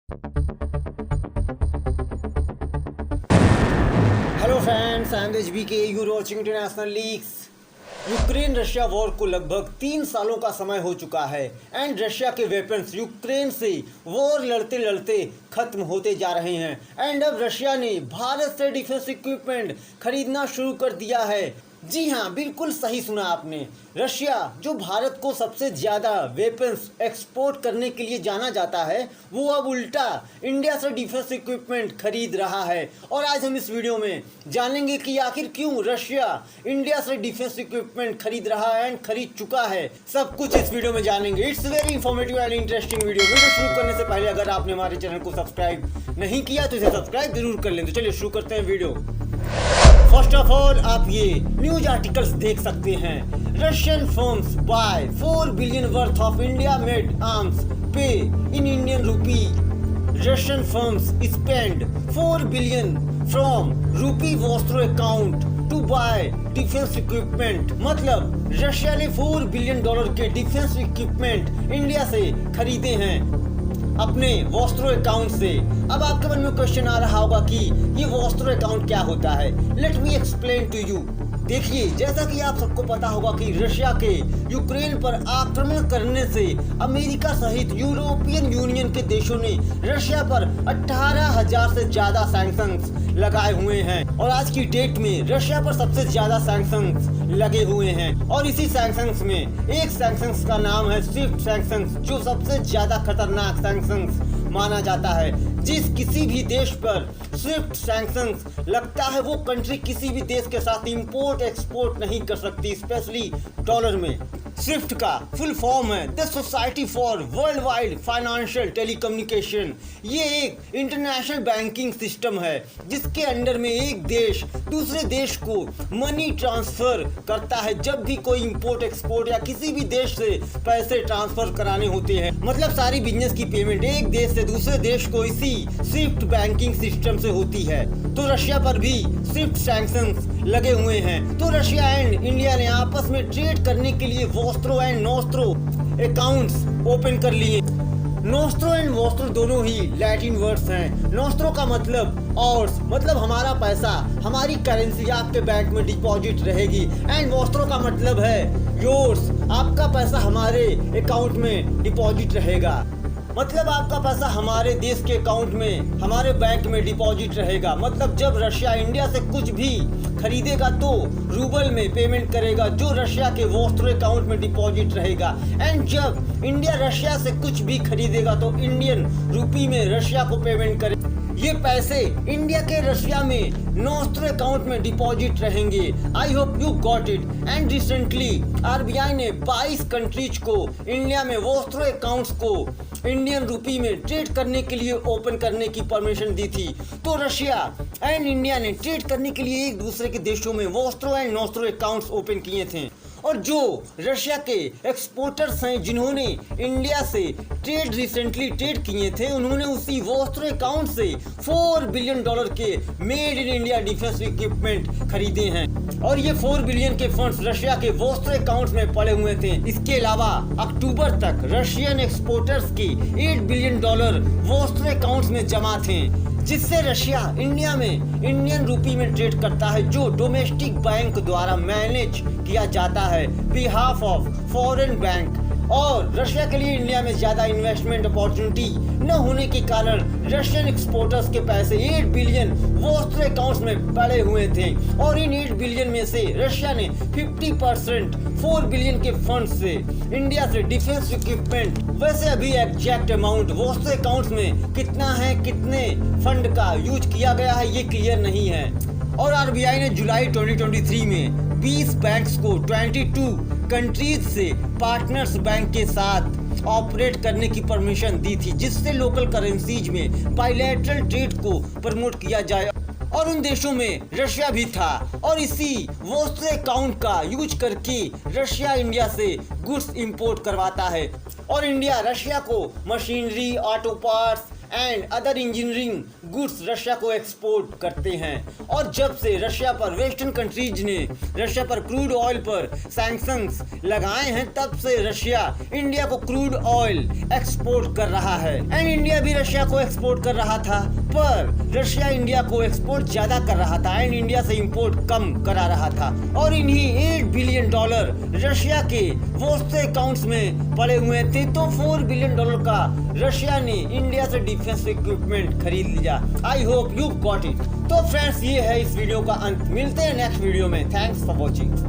Hello friends, I am HBK. You watching international leagues. Ukraine Russia war को लगभग 3 सालों का समय हो चुका है एंड रशिया के वेपन्स यूक्रेन से वॉर लड़ते लड़ते खत्म होते जा रहे हैं एंड अब रशिया ने भारत से डिफेंस इक्विपमेंट खरीदना शुरू कर दिया है. जी हाँ, बिल्कुल सही सुना आपने. रशिया जो भारत को सबसे ज़्यादा वेपन्स एक्सपोर्ट करने के लिए जाना जाता है, वो अब उल्टा इंडिया से डिफेंस इक्विपमेंट खरीद रहा है. और आज हम इस वीडियो में जानेंगे कि आखिर क्यों रशिया इंडिया से डिफेंस इक्विपमेंट खरीद रहा है एंड खरीद चुका है. सब कुछ इस वीडियो में जानेंगे. It's very informative and interesting video. शुरू करने से पहले अगर आपने हमारे चैनल को सब्सक्राइब नहीं किया तो इसे सब्सक्राइब जरूर कर लें. तो चलिए शुरू करते हैं वीडियो. फर्स्ट ऑफ ऑल आप ये न्यूज आर्टिकल्स देख सकते हैं. Russian firms buy 4 billion worth of India made arms pay in Indian rupee. Russian firms spend 4 billion from rupee vostro account to buy defence equipment. मतलब Russia ने $4 billion के defence equipment India से खरीदे हैं अपने वॉस्ट्रो अकाउंट से. अब आपके मन में क्वेश्चन आ रहा होगा कि ये वॉस्ट्रो अकाउंट क्या होता है. Let me explain to you. देखिए, जैसा कि आप सबको पता होगा कि रशिया के यूक्रेन पर आक्रमण करने से अमेरिका सहित यूरोपियन यूनियन के देशों ने रशिया पर 18,000 से ज्यादा सैंक्शंस लगाए हुए हैं. और आज की डेट में रशिया पर सबसे ज्यादा सैंक्शंस लगे हुए हैं. और इसी सैंक्शंस में एक सैंक्शंस का नाम है स्विफ्ट सैंक्शंस, जो सबसे ज्यादा खतरनाक सैंक्शंस माना जाता है. जिस किसी भी देश पर स्विफ्ट सैंक्शंस लगता है, वो कंट्री किसी भी देश के साथ इंपोर्ट एक्सपोर्ट नहीं कर सकती, स्पेशली डॉलर में. स्विफ्ट का फुल फॉर्म है the society for world wide financial telecommunication. ये एक इंटरनेशनल बैंकिंग सिस्टम है जिसके अंडर में एक देश दूसरे देश को मनी ट्रांसफर करता है जब भी कोई इंपोर्ट एक्सपोर्ट या किसी भी देश से पैसे ट्रांसफर कराने होते हैं. मतलब सारी बिजनेस की पेमेंट एक देश से दूसरे देश को इसी स्विफ्ट बैंकिंग सिस्टम से होती है. तो रशिया पर भी स्विफ्ट सैंक्शंस लगे हुए हैं. तो रशिया एंड इंडिया ने आपस में ट्रेड करने के लिए Vostro and nostro accounts open कर लिए. नोस्ट्रो एंड वॉस्ट्रो दोनों ही लैटिन वर्ड्स हैं. नोस्ट्रो का मतलब ऑर्स, मतलब हमारा पैसा, हमारी करेंसी आपके बैंक में डिपॉजिट रहेगी. एंड वॉस्ट्रो का मतलब है योर्स, आपका पैसा हमारे अकाउंट में डिपॉजिट रहेगा. मतलब आपका पैसा हमारे देश के अकाउंट में, हमारे बैंक में डिपॉजिट रहेगा. मतलब जब रशिया इंडिया से कुछ भी खरीदेगा तो रूबल में पेमेंट करेगा, जो रशिया के वॉस्ट्रो अकाउंट में डिपॉजिट रहेगा. एंड जब इंडिया रशिया से कुछ भी खरीदेगा तो इंडियन रूपी में रशिया को पेमेंट करे. ये पैसे इंडिया के रशिया में नोस्ट्रो अकाउंट में डिपॉजिट रहेंगे. I hope you got it. And recently RBI ने 22 कंट्रीज को इंडिया में वॉस्ट्रो अकाउंट्स को इंडियन रूपी में ट्रेड करने के लिए ओपन करने की परमिशन दी थी. तो रशिया एंड इंडिया ने ट्रेड करने के लिए एक दूसरे के देशों में Vostro and nostro accounts open किए थे. और जो रशिया के एक्सपोर्टर्स हैं जिन्होंने इंडिया से रिसेंटली ट्रेड किए थे, उन्होंने उसी वॉस्ट्रो अकाउंट से $4 बिलियन के made in India defence equipment खरीदे हैं. और ये 4 बिलियन के फंड्स रशिया के वॉस्ट्रो अकाउंट में पड़े हुए थे. इसके अलावा अक्टूबर तक रशियन एक्सपोर्टर्स के $8 बिलियन वॉस्ट्रो अकाउंट्स में जमा थे, जिससे रशिया इंडिया में इंडियन रूपी में ट्रेड करता है, जो डोमेस्टिक बैंक द्वारा मैनेज किया जाता है बिहाफ ऑफ फॉरेन बैंक. और रशिया के लिए इंडिया में ज्यादा इन्वेस्टमेंट अपॉर्चुनिटी न होने के कारण रशियन एक्सपोर्टर्स के पैसे 8 बिलियन वॉस्ट्रो अकाउंट्स में पड़े हुए थे. और इन 8 बिलियन में से रशिया ने 50% 4 बिलियन के फंड से इंडिया से डिफेंस इक्विपमेंट. वैसे अभी एग्जैक्ट अमाउंट वॉस्ट्रो अकाउंट्स में कितना है, कितने फंड का यूज किया गया है, ये क्लियर नहीं है. और RBI ने जुलाई 2023 में 20 बैंक्स को 22 कंट्रीज से पार्टनर्स बैंक के साथ ऑपरेट करने की परमिशन दी थी, जिससे लोकल करेंसीज में बायलैटरल ट्रेड को प्रमोट किया जाए. और उन देशों में रशिया भी था. और इसी वॉस्ट्रो अकाउंट का यूज करके रशिया इंडिया से गुड्स इंपोर्ट करवाता है. और इंडिया रशिया को machinery, auto parts and other engineering goods Russia को एक्सपोर्ट करते हैं। और जब से रशिया पर वेस्टर्न कंट्रीज ने रशिया पर क्रूड ऑयल पर सैंक्शंस लगाए हैं, तब से रशिया इंडिया को क्रूड ऑयल एक्सपोर्ट कर रहा है एंड इंडिया भी रशिया को एक्सपोर्ट कर रहा था, पर रशिया इंडिया को एक्सपोर्ट ज्यादा कर रहा था एंड इंडिया से इंपोर्ट कम करा रहा था। और इन्हीं $8 बिलियन रशिया के वोस्ते अकाउंट्स में पड़े हुए थे, तो $4 बिलियन का रशिया ने इंडिया से डिफेंस इक्विपमेंट खरीद लिया। I hope you got it. तो फ्रेंड्स, ये है इस वीडियो का अंत। मिलते हैं नेक्स्ट वीडियो में। Thanks for watching.